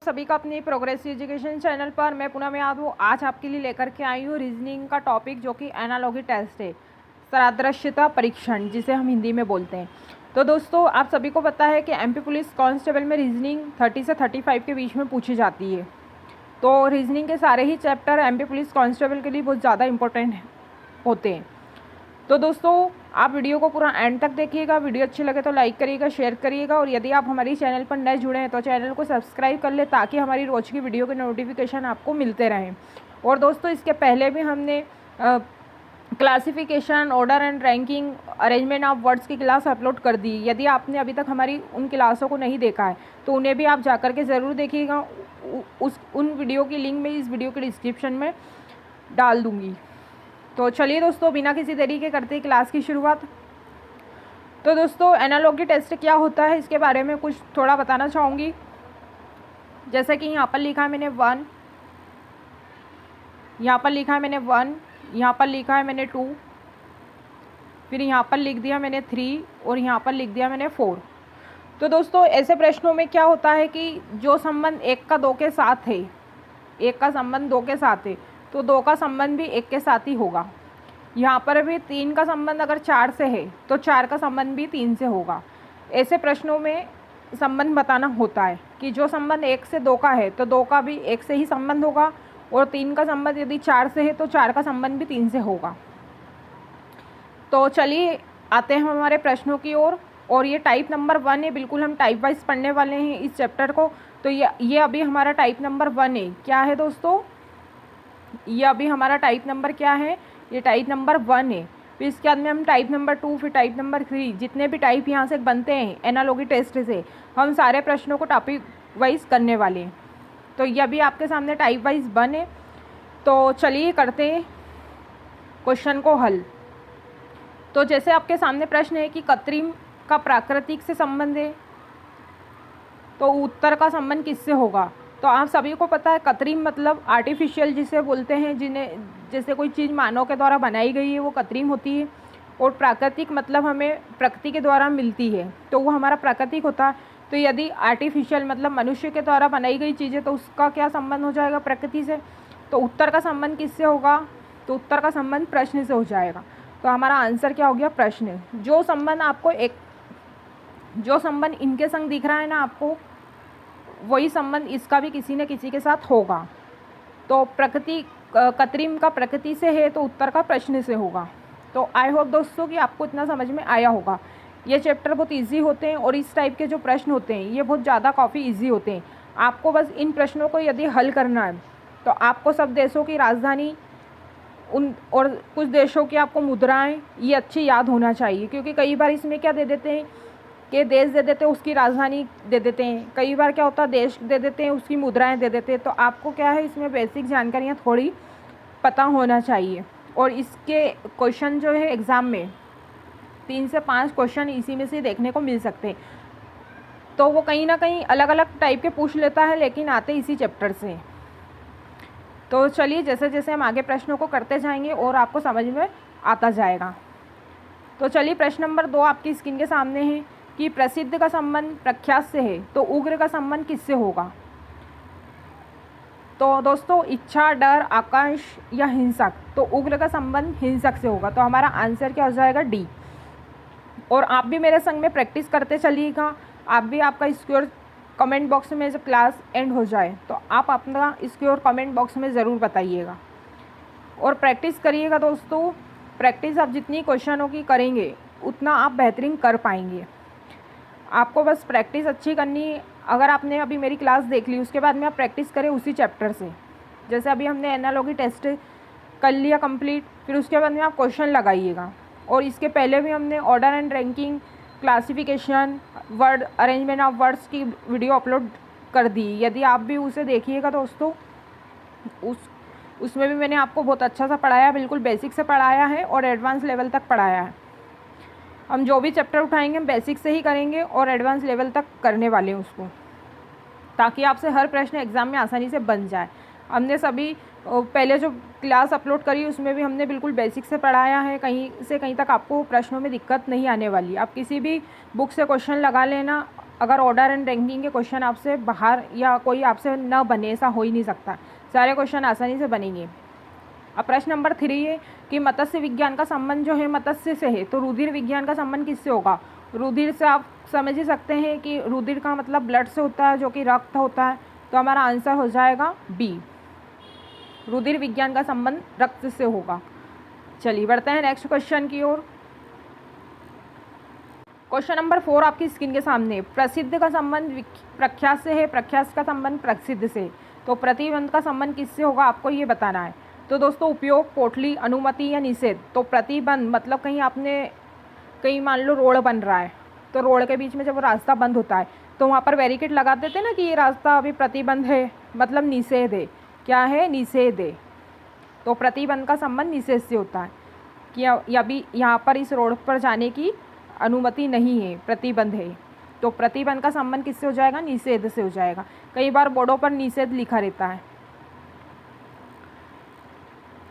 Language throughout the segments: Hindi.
सभी का अपनी प्रोग्रेसिव एजुकेशन चैनल पर मैं पुनः याद हूँ। आज आपके लिए लेकर के आई हूँ रीजनिंग का टॉपिक, जो कि एनालॉगी टेस्ट है, सादृश्यता परीक्षण, जिसे हम हिंदी में बोलते हैं। तो दोस्तों, आप सभी को पता है कि एमपी पुलिस कांस्टेबल में रीजनिंग 30 से 35 के बीच में पूछी जाती है। तो रीजनिंग के सारे ही चैप्टर एमपी पुलिस कांस्टेबल के लिए बहुत ज़्यादा इंपॉर्टेंट होते हैं। तो दोस्तों, आप वीडियो को पूरा एंड तक देखिएगा। वीडियो अच्छी लगे तो लाइक करिएगा, शेयर करिएगा, और यदि आप हमारी चैनल पर नए जुड़े हैं तो चैनल को सब्सक्राइब कर ले, ताकि हमारी रोज़ की वीडियो के नोटिफिकेशन आपको मिलते रहें। और दोस्तों, इसके पहले भी हमने classification, order and ranking, arrangement of words की क्लास अपलोड कर दी। यदि आपने अभी तक हमारी उन क्लासों को नहीं देखा है तो उन्हें भी आप जा कर के ज़रूर देखिएगा। उन वीडियो की लिंक मैं इस वीडियो के डिस्क्रिप्शन में डाल दूँगी। तो चलिए दोस्तों, बिना किसी देरी के करते हैं क्लास की शुरुआत। तो दोस्तों, एनालॉगी टेस्ट क्या होता है इसके बारे में कुछ थोड़ा बताना चाहूँगी। जैसे कि यहाँ पर लिखा है मैंने 1, यहाँ पर लिखा है मैंने 1, यहाँ पर लिखा है मैंने 2, फिर यहाँ पर लिख दिया मैंने 3, और यहाँ पर लिख दिया मैंने 4। तो दोस्तों, ऐसे प्रश्नों में क्या होता है कि जो संबंध 1 का 2 के साथ है, 1 का संबंध 2 के साथ है, तो 2 का संबंध भी 1 के साथ ही होगा। यहाँ पर भी 3 का संबंध अगर 4 से है तो 4 का संबंध भी 3 से होगा। ऐसे प्रश्नों में संबंध बताना होता है कि जो संबंध 1 से 2 का है तो 2 का भी 1 से ही संबंध होगा, और 3 का संबंध यदि 4 से है तो 4 का संबंध भी 3 से होगा। तो चलिए आते हैं हमारे प्रश्नों की ओर। और ये टाइप नंबर 1 है, बिल्कुल हम टाइप वाइज पढ़ने वाले हैं इस चैप्टर को। तो ये अभी हमारा टाइप नंबर 1 है। क्या है दोस्तों? ये अभी हमारा टाइप नंबर क्या है? ये टाइप नंबर 1 है। फिर इसके बाद में हम टाइप नंबर 2, फिर टाइप नंबर 3, जितने भी टाइप यहाँ से बनते हैं एनालॉगी टेस्ट से, हम सारे प्रश्नों को टॉपिक वाइज करने वाले हैं। तो ये अभी आपके सामने टाइप वाइज 1 है। तो चलिए करते हैं क्वेश्चन को हल। तो जैसे आपके सामने प्रश्न है कि कृत्रिम का प्राकृतिक से संबंध है, तो उत्तर का संबंध किससे होगा? तो आप सभी को पता है, कृत्रिम मतलब आर्टिफिशियल जिसे बोलते हैं, जिन्हें जैसे कोई चीज़ मानव के द्वारा बनाई गई है वो कृत्रिम होती है, और प्राकृतिक मतलब हमें प्रकृति के द्वारा मिलती है तो वो हमारा प्राकृतिक होता है। तो यदि आर्टिफिशियल मतलब मनुष्य के द्वारा बनाई गई चीज़ें, तो उसका क्या संबंध हो जाएगा? प्रकृति से। तो उत्तर का संबंध किससे होगा? तो उत्तर का संबंध प्रश्न से हो जाएगा। तो हमारा आंसर क्या हो गया? प्रश्न। जो संबंध इनके संग दिख रहा है ना आपको, वही संबंध इसका भी किसी न किसी के साथ होगा। तो कृत्रिम का प्रकृति से है तो उत्तर का प्रश्न से होगा। तो आई होप दोस्तों कि आपको इतना समझ में आया होगा। ये चैप्टर बहुत इजी होते हैं, और इस टाइप के जो प्रश्न होते हैं ये बहुत ज़्यादा काफ़ी इजी होते हैं। आपको बस इन प्रश्नों को यदि हल करना है तो आपको सब देशों की राजधानी और कुछ देशों की आपको मुद्राएं ये अच्छी याद होना चाहिए, क्योंकि कई बार इसमें क्या दे देते हैं कि देश दे देते हैं, उसकी राजधानी दे देते हैं। कई बार क्या होता है, देश दे देते हैं, उसकी मुद्राएं दे देते हैं। तो आपको क्या है, इसमें बेसिक जानकारियाँ थोड़ी पता होना चाहिए। और इसके क्वेश्चन जो है एग्ज़ाम में 3 से 5 क्वेश्चन इसी में से देखने को मिल सकते हैं। तो वो कहीं ना कहीं अलग अलग टाइप के पूछ लेता है, लेकिन आते इसी चैप्टर से। तो चलिए, जैसे जैसे हम आगे प्रश्नों को करते जाएंगे और आपको समझ में आता जाएगा। तो चलिए, प्रश्न नंबर 2 आपकी स्क्रीन के सामने है कि प्रसिद्ध का संबंध प्रख्यात से है, तो उग्र का संबंध किससे होगा? तो दोस्तों, इच्छा, डर, आकांक्ष या हिंसक, तो उग्र का संबंध हिंसक से होगा। तो हमारा आंसर क्या हो जाएगा? डी। और आप भी मेरे संग में प्रैक्टिस करते चलिएगा। आप भी आपका स्कोर कमेंट बॉक्स में, जब क्लास एंड हो जाए तो आप अपना स्कोर कमेंट बॉक्स में ज़रूर बताइएगा, और प्रैक्टिस करिएगा दोस्तों। प्रैक्टिस आप जितनी क्वेश्चनों की करेंगे उतना आप बेहतरीन कर पाएंगे। आपको बस प्रैक्टिस अच्छी करनी है। अगर आपने अभी मेरी क्लास देख ली, उसके बाद में आप प्रैक्टिस करें उसी चैप्टर से। जैसे अभी हमने एनालॉगी टेस्ट कर लिया कंप्लीट, फिर उसके बाद में आप क्वेश्चन लगाइएगा। और इसके पहले भी हमने order and ranking, classification, word arrangement of words की वीडियो अपलोड कर दी। यदि आप भी उसे देखिएगा दोस्तों, उसमें भी मैंने आपको बहुत अच्छा सा पढ़ाया, बिल्कुल बेसिक से पढ़ाया है और एडवांस लेवल तक पढ़ाया है। हम जो भी चैप्टर उठाएंगे हम बेसिक से ही करेंगे और एडवांस लेवल तक करने वाले हैं उसको, ताकि आपसे हर प्रश्न एग्ज़ाम में आसानी से बन जाए। हमने सभी पहले जो क्लास अपलोड करी उसमें भी हमने बिल्कुल बेसिक से पढ़ाया है। कहीं से कहीं तक आपको प्रश्नों में दिक्कत नहीं आने वाली। आप किसी भी बुक से क्वेश्चन लगा लेना, अगर ऑर्डर एंड रैंकिंग के क्वेश्चन आपसे बाहर या कोई आपसे न बने, ऐसा हो ही नहीं सकता, सारे क्वेश्चन आसानी से बनेंगे। अब प्रश्न नंबर 3 है कि मत्स्य विज्ञान का संबंध जो है मत्स्य से है, तो रुधिर विज्ञान का संबंध किससे होगा? रुधिर से आप समझ ही सकते हैं कि रुधिर का मतलब ब्लड से होता है, जो कि रक्त होता है, तो हमारा आंसर हो जाएगा बी, रुधिर विज्ञान का संबंध रक्त से होगा। चलिए बढ़ते हैं नेक्स्ट क्वेश्चन की ओर। क्वेश्चन नंबर 4 आपकी स्क्रीन के सामने, प्रसिद्ध का संबंध प्रख्यात से है, प्रख्यात का संबंध प्रसिद्ध से, तो प्रतिबंध का संबंध किससे होगा आपको ये बताना है। तो दोस्तों उपयोग, पोटली, अनुमति या निषेध। तो प्रतिबंध मतलब कहीं मान लो रोड बन रहा है, तो रोड के बीच में जब रास्ता बंद होता है तो वहाँ पर बैरिकेड लगा देते ना कि ये रास्ता अभी प्रतिबंध है, मतलब निषेध है। क्या है? निषेध है। तो प्रतिबंध का संबंध निषेध से होता है कि अभी यहाँ पर इस रोड पर जाने की अनुमति नहीं है, प्रतिबंध है। तो प्रतिबंध का संबंध किससे हो जाएगा? निषेध से हो जाएगा। कई बार बोर्डों पर निषेध लिखा रहता है।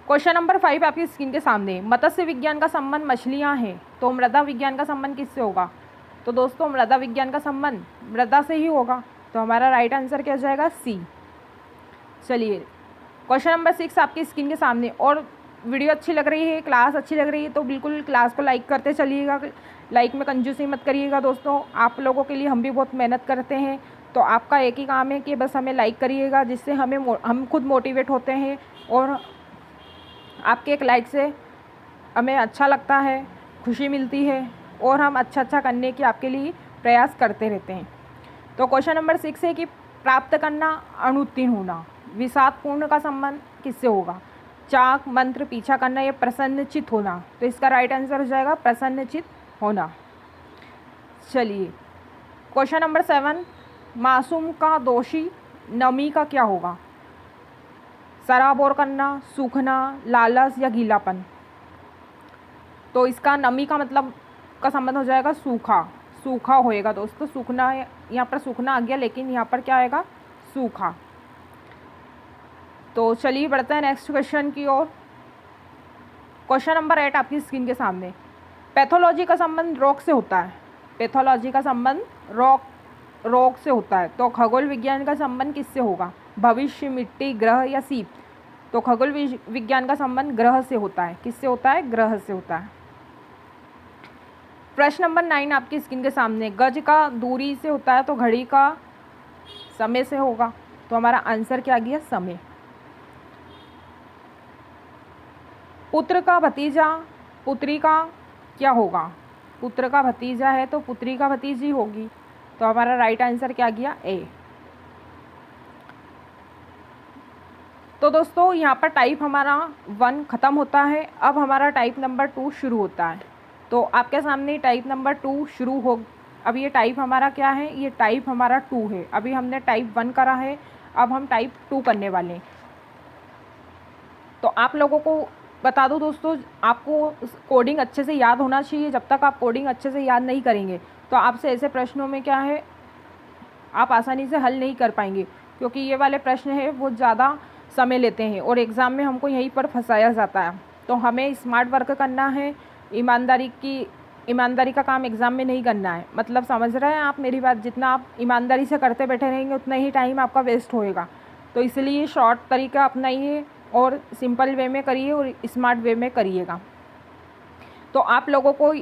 क्वेश्चन नंबर 5 आपकी स्क्रीन के सामने, मत्स्य विज्ञान का संबंध मछलियाँ हैं, तो मृदा विज्ञान का संबंध किससे होगा? तो दोस्तों मृदा विज्ञान का संबंध मृदा से ही होगा, तो हमारा राइट आंसर क्या हो जाएगा? सी। चलिए क्वेश्चन नंबर 6 आपकी स्क्रीन के सामने, और वीडियो अच्छी लग रही है, क्लास अच्छी लग रही है, तो बिल्कुल क्लास को लाइक करते चलिएगा। लाइक में कंजूसी मत करिएगा दोस्तों, आप लोगों के लिए हम भी बहुत मेहनत करते हैं, तो आपका एक ही काम है कि बस हमें लाइक करिएगा, जिससे हम खुद मोटिवेट होते हैं और आपके एक लाइक से हमें अच्छा लगता है, खुशी मिलती है और हम अच्छा करने की आपके लिए प्रयास करते रहते हैं। तो क्वेश्चन नंबर 6 है कि प्राप्त करना, अनुत्तीर्ण होना, विषादपूर्ण का संबंध किससे होगा? चाक, मंत्र, पीछा करना या प्रसन्नचित होना। तो इसका राइट आंसर हो जाएगा प्रसन्नचित होना। चलिए क्वेश्चन नंबर 7, मासूम का दोषी नमी का क्या होगा? सराबोर करना, सूखना, लालच या गीलापन। तो इसका नमी का मतलब का संबंध हो जाएगा सूखा, सूखा होएगा दोस्तों। सूखना, यहाँ पर सूखना आ गया, लेकिन यहाँ पर क्या आएगा? सूखा। तो चलिए बढ़ते हैं नेक्स्ट क्वेश्चन की ओर। क्वेश्चन नंबर 8 आपकी स्क्रीन के सामने, पैथोलॉजी का संबंध रोग से होता है। पैथोलॉजी का संबंध रोग से होता है, तो खगोल विज्ञान का संबंध किससे होगा? भविष्य, मिट्टी, ग्रह या सीप। तो खगोल विज्ञान का संबंध ग्रह से होता है। किससे होता है? ग्रह से होता है। प्रश्न नंबर 9 आपकी स्क्रीन के सामने, गज का दूरी से होता है, तो घड़ी का समय से होगा, तो हमारा आंसर क्या गया? समय। पुत्र का भतीजा पुत्री का क्या होगा? पुत्र का भतीजा है तो पुत्री का भतीजी होगी, तो हमारा राइट आंसर क्या गया? ए। तो दोस्तों यहाँ पर टाइप हमारा 1 ख़त्म होता है, अब हमारा टाइप नंबर 2 शुरू होता है। तो आपके सामने टाइप नंबर 2 शुरू हो। अब ये टाइप हमारा क्या है? ये टाइप हमारा 2 है। अभी हमने टाइप 1 करा है, अब हम टाइप 2 करने वाले हैं। तो आप लोगों को बता दूं दोस्तों, आपको कोडिंग अच्छे से याद होना चाहिए। जब तक आप कोडिंग अच्छे से याद नहीं करेंगे तो आपसे ऐसे प्रश्नों में क्या है, आप आसानी से हल नहीं कर पाएंगे, क्योंकि ये वाले प्रश्न है वो ज़्यादा समय लेते हैं और एग्ज़ाम में हमको यहीं पर फंसाया जाता है। तो हमें स्मार्ट वर्क करना है, ईमानदारी का काम एग्ज़ाम में नहीं करना है। मतलब समझ रहे हैं आप मेरी बात? जितना आप ईमानदारी से करते बैठे रहेंगे उतना ही टाइम आपका वेस्ट होएगा। तो इसलिए शॉर्ट तरीका अपनाइए और सिंपल वे में करिए और स्मार्ट वे में करिएगा। तो आप लोगों को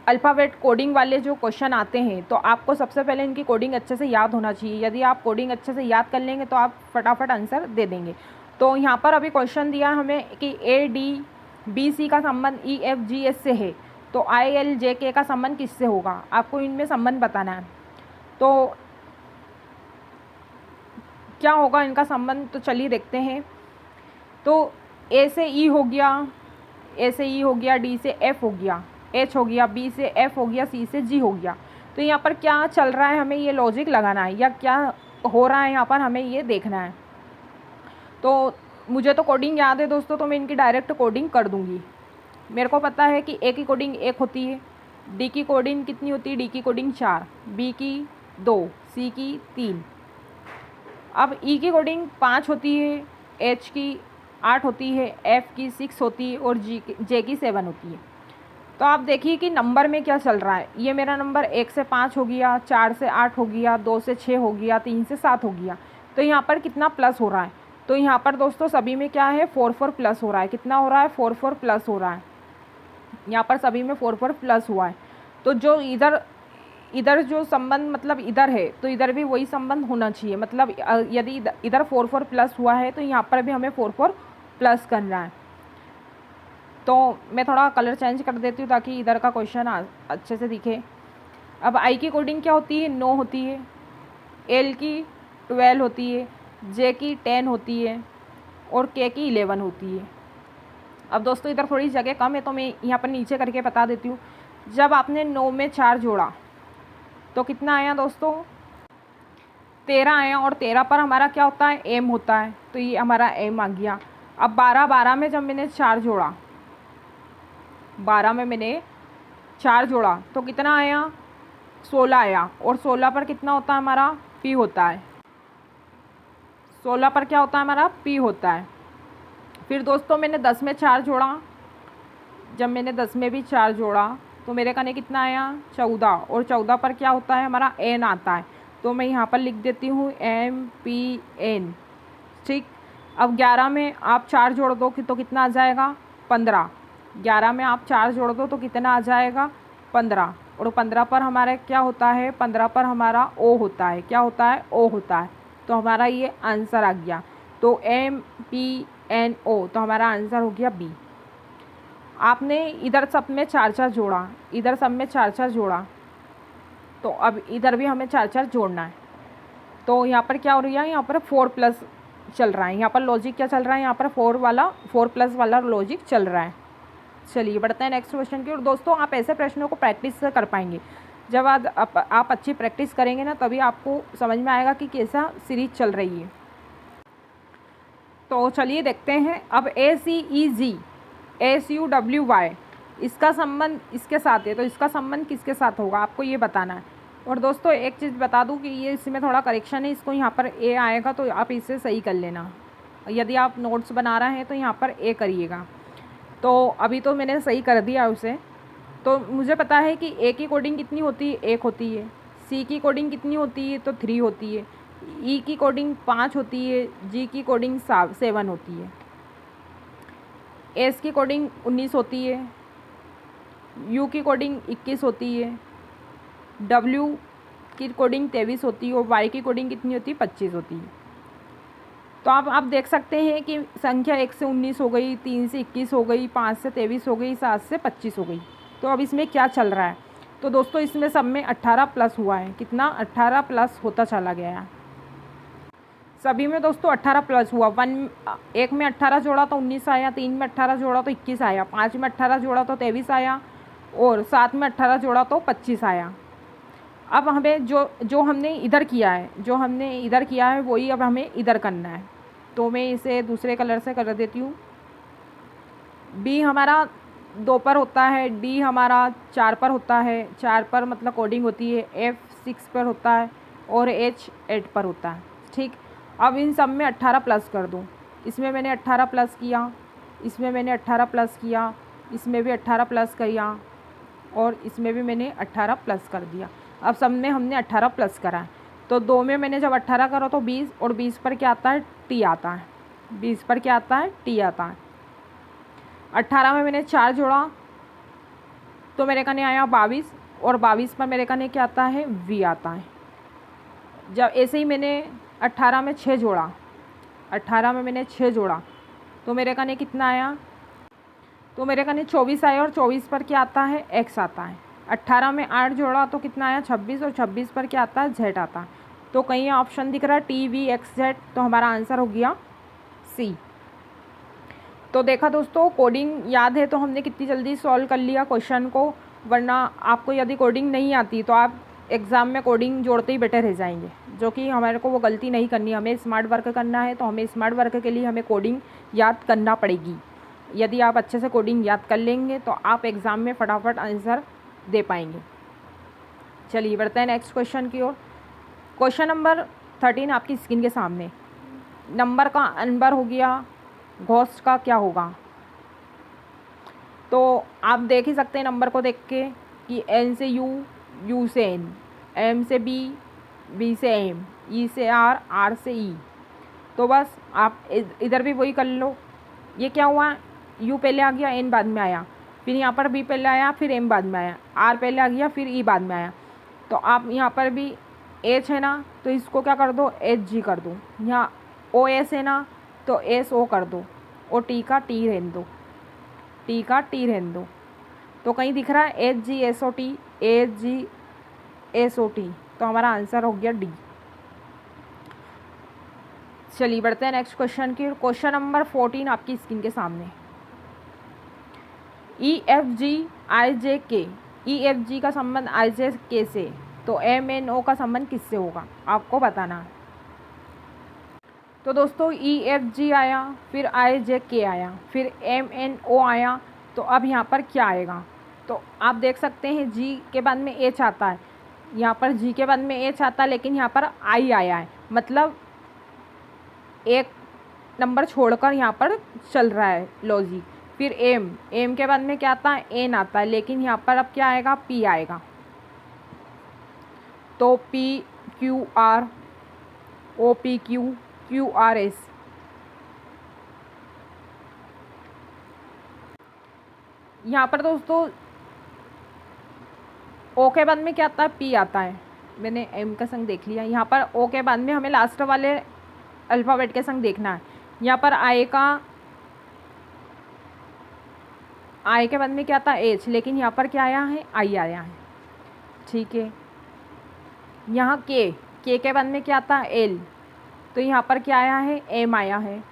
अल्फ़ाबेट कोडिंग वाले जो क्वेश्चन आते हैं, तो आपको सबसे पहले इनकी कोडिंग अच्छे से याद होना चाहिए। यदि आप कोडिंग अच्छे से याद कर लेंगे तो आप फटाफट आंसर दे देंगे। तो यहाँ पर अभी क्वेश्चन दिया हमें कि ADBC का संबंध EFGH से है, तो ILJK का संबंध किससे होगा? आपको इनमें संबंध बताना है। तो क्या होगा इनका संबंध? तो चलिए देखते हैं। तो A से E हो गया, A से E हो गया, D से F हो गया, H हो गया, B से F हो गया, C से G हो गया। तो यहाँ पर क्या चल रहा है हमें ये लॉजिक लगाना है, या क्या हो रहा है यहाँ पर हमें ये देखना है। तो मुझे तो कोडिंग याद है दोस्तों, तो मैं इनकी डायरेक्ट कोडिंग कर दूँगी। मेरे को पता है कि A की कोडिंग 1 होती है, D की कोडिंग कितनी होती है? D की कोडिंग 4, B की 2, C की 3। अब E की कोडिंग 5 होती है, H की 8 होती है, F की 6 होती है और J की 7 होती है। तो आप देखिए कि नंबर में क्या चल रहा है। ये मेरा नंबर 1 से 5 हो गया, 4 से 8 हो गया, 2 से 6 हो गया, 3 से 7 हो गया। तो यहाँ पर कितना प्लस हो रहा है? तो यहाँ पर दोस्तों सभी में क्या है, 4 प्लस हो रहा है। कितना हो रहा है? 4 प्लस हो रहा है। यहाँ पर सभी में 4 प्लस हुआ है। तो जो इधर इधर जो संबंध मतलब इधर है, तो इधर भी वही संबंध होना चाहिए। मतलब यदि इधर 4 प्लस हुआ है तो यहाँ पर भी हमें 4 प्लस करना है। तो मैं थोड़ा कलर चेंज कर देती हूँ ताकि इधर का क्वेश्चन अच्छे से दिखे। अब आई की कोडिंग क्या होती है? 9 होती है, एल की 12 होती है, जे की 10 होती है और के की 11 होती है। अब दोस्तों इधर थोड़ी जगह कम है तो मैं यहाँ पर नीचे करके बता देती हूँ। जब आपने 9 में 4 जोड़ा तो कितना आया दोस्तों? 13 आया। और 13 पर हमारा क्या होता है? एम होता है। तो ये हमारा एम आ गया। अब 12 में जब मैंने 4 जोड़ा, 12 में मैंने 4 जोड़ा तो कितना आया? 16 आया। और 16 पर कितना होता है हमारा? पी होता है। 16 पर क्या होता है हमारा? पी होता है। फिर दोस्तों मैंने 10 में 4 जोड़ा, जब मैंने 10 में भी 4 जोड़ा तो मेरे कने कितना आया? 14। और 14 पर क्या होता है हमारा? एन आता है। तो मैं यहाँ पर लिख देती हूँ MPN। ठीक। अब 11 में आप 4 जोड़ दो तो कितना आ जाएगा? 15। 11 में आप 4 जोड़ दो तो कितना आ जाएगा? 15। और 15 पर हमारा क्या होता है? 15 पर हमारा O होता है। क्या होता है? O होता है। तो हमारा ये आंसर आ गया। तो MPNO, तो हमारा आंसर हो गया B। आपने इधर सब में 4 जोड़ा, इधर सब में 4 जोड़ा, तो अब इधर भी हमें 4 जोड़ना है। तो यहाँ पर क्या हो रही है? यहाँ पर 4 प्लस चल रहा है। यहाँ पर लॉजिक क्या चल रहा है? यहाँ पर 4 प्लस वाला लॉजिक चल रहा है। चलिए बढ़ते हैं नेक्स्ट क्वेश्चन की। और दोस्तों आप ऐसे प्रश्नों को प्रैक्टिस से कर पाएंगे। जब आप अच्छी प्रैक्टिस करेंगे ना, तभी आपको समझ में आएगा कि कैसा सीरीज चल रही है। तो चलिए देखते हैं। अब ACEG SUWY, इसका संबंध इसके साथ है, तो इसका संबंध किसके साथ होगा आपको ये बताना है। और दोस्तों एक चीज़ बता दूं कि ये इसमें थोड़ा करेक्शन है, इसको यहाँ पर A आएगा तो आप इसे सही कर लेना। यदि आप नोट्स बना रहे हैं तो यहाँ पर A करिएगा। तो अभी तो मैंने सही कर दिया उसे। तो मुझे पता है कि A की कोडिंग कितनी होती है? 1 होती है। C की कोडिंग कितनी होती है? तो 3 होती है। E की कोडिंग 5 होती है। G की कोडिंग 7 होती है। S की कोडिंग 19 होती है। U की कोडिंग 21 होती है। W की कोडिंग 23 होती है। और Y की कोडिंग कितनी होती है? 25 होती है। तो आप देख सकते हैं कि संख्या 1 से 19 हो गई, 3 से 21 हो गई, 5 से 23 हो गई, 7 से 25 हो गई। तो अब इसमें क्या चल रहा है? तो दोस्तों इसमें सब में 18 प्लस हुआ है। कितना? 18 प्लस होता चला गया है। सभी में दोस्तों 18 प्लस हुआ। 1 में 18 जोड़ा तो 19 आया, 3 में 18 जोड़ा तो 21 आया, 5 में 18 जोड़ा तो 23 आया और 7 में 18 जोड़ा तो 25 आया। अब हमें जो हमने इधर किया है वही अब हमें इधर करना है। तो मैं इसे दूसरे कलर से कर देती हूँ। B हमारा 2 पर होता है, D हमारा 4 पर होता है, 4 पर मतलब कोडिंग होती है, F 6 पर होता है और H 8 पर होता है। ठीक। अब इन सब में 18 प्लस कर दूँ। इसमें मैंने 18 प्लस किया, इसमें मैंने 18 प्लस किया, इसमें भी 18 प्लस किया और इसमें भी मैंने 18 प्लस कर दिया। अब सब में हमने 18 प्लस करा है। तो 2 में मैंने जब 18 करा तो 20, और 20 पर क्या आता है? T आता है। 20 पर क्या आता है? T आता है। 18 में मैंने 4 जोड़ा तो मेरे कने आया 22, और 22 पर मेरे कने क्या आता है? V आता है। जब ऐसे ही मैंने 18 में 6 जोड़ा, 18 में मैंने 6 जोड़ा तो मेरे कने कितना आया? तो मेरे कने 24 आया, और 24 पर क्या आता है? X आता है। 18 में 8 जोड़ा तो कितना आया? 26, और 26 पर क्या आता है? Z आता है। तो कहीं ऑप्शन दिख रहा है TVXZ, तो हमारा आंसर हो गया C। तो देखा दोस्तों, कोडिंग याद है तो हमने कितनी जल्दी सॉल्व कर लिया क्वेश्चन को। वरना आपको यदि कोडिंग नहीं आती तो आप एग्ज़ाम में कोडिंग जोड़ते ही बैठे रह जाएंगे, जो कि हमारे को वो गलती नहीं करनी। हमें स्मार्ट वर्क करना है तो हमें स्मार्ट वर्क के लिए हमें कोडिंग याद करना पड़ेगी। यदि आप अच्छे से कोडिंग याद कर लेंगे तो आप एग्ज़ाम में फटाफट आंसर दे पाएंगे। चलिए बढ़ते हैं नेक्स्ट क्वेश्चन की ओर। क्वेश्चन नंबर 13 आपकी स्क्रीन के सामने। नंबर का अनबर हो गया, घोस्ट का क्या होगा? तो आप देख ही सकते हैं नंबर को देख के कि एन से यू, यू से एन, एम से बी, बी से एम, ई से आर, आर से ई। तो बस आप इधर भी वही कर लो। ये क्या हुआ, यू पहले आ गया, एन बाद में आया, फिर यहाँ पर बी पहले आया, फिर एम बाद में आया, आर पहले आ गया, फिर ई बाद में आया। तो आप यहाँ पर भी एच है ना, तो इसको क्या कर दो, एच जी कर दो। यहाँ ओ एस है ना, तो एस ओ कर दो, और टी का टी रहने दो, टी का टी रहने दो। तो कहीं दिख रहा है H G S O T, H G S O T, तो हमारा आंसर हो गया डी। चलिए बढ़ते हैं नेक्स्ट क्वेश्चन की। क्वेश्चन नंबर 14 आपकी स्क्रीन के सामने। ई एफ जी आई जे के, ई एफ जी का संबंध आई जे के से, तो एम एन ओ का संबंध किससे होगा, आपको बताना है। तो दोस्तों ई एफ जी आया, फिर आई जे के आया, फिर एम एन ओ आया, तो अब यहाँ पर क्या आएगा। तो आप देख सकते हैं जी के बाद में एच आता है, यहाँ पर जी के बाद में एच आता है, लेकिन यहाँ पर आई आया है, मतलब एक नंबर छोड़कर यहाँ पर चल रहा है लॉजिक। फिर एम, एम के बाद में क्या आता है, एन आता है, लेकिन यहाँ पर अब क्या आएगा, पी आएगा। तो P Q R, O P Q, Q R S. यहाँ पर दोस्तों ओ के बाद में क्या आता है, पी आता है। मैंने एम का संग देख लिया, यहाँ पर ओ के बाद में हमें लास्ट वाले अल्फ़ाबेट के संग देखना है। यहाँ पर आई के बाद में क्या आता है, एच, लेकिन यहाँ पर क्या आया है, आई आया है, ठीक है। यहाँ के के बाद में क्या आता है, एल, तो यहाँ पर क्या आया है, एम आया है।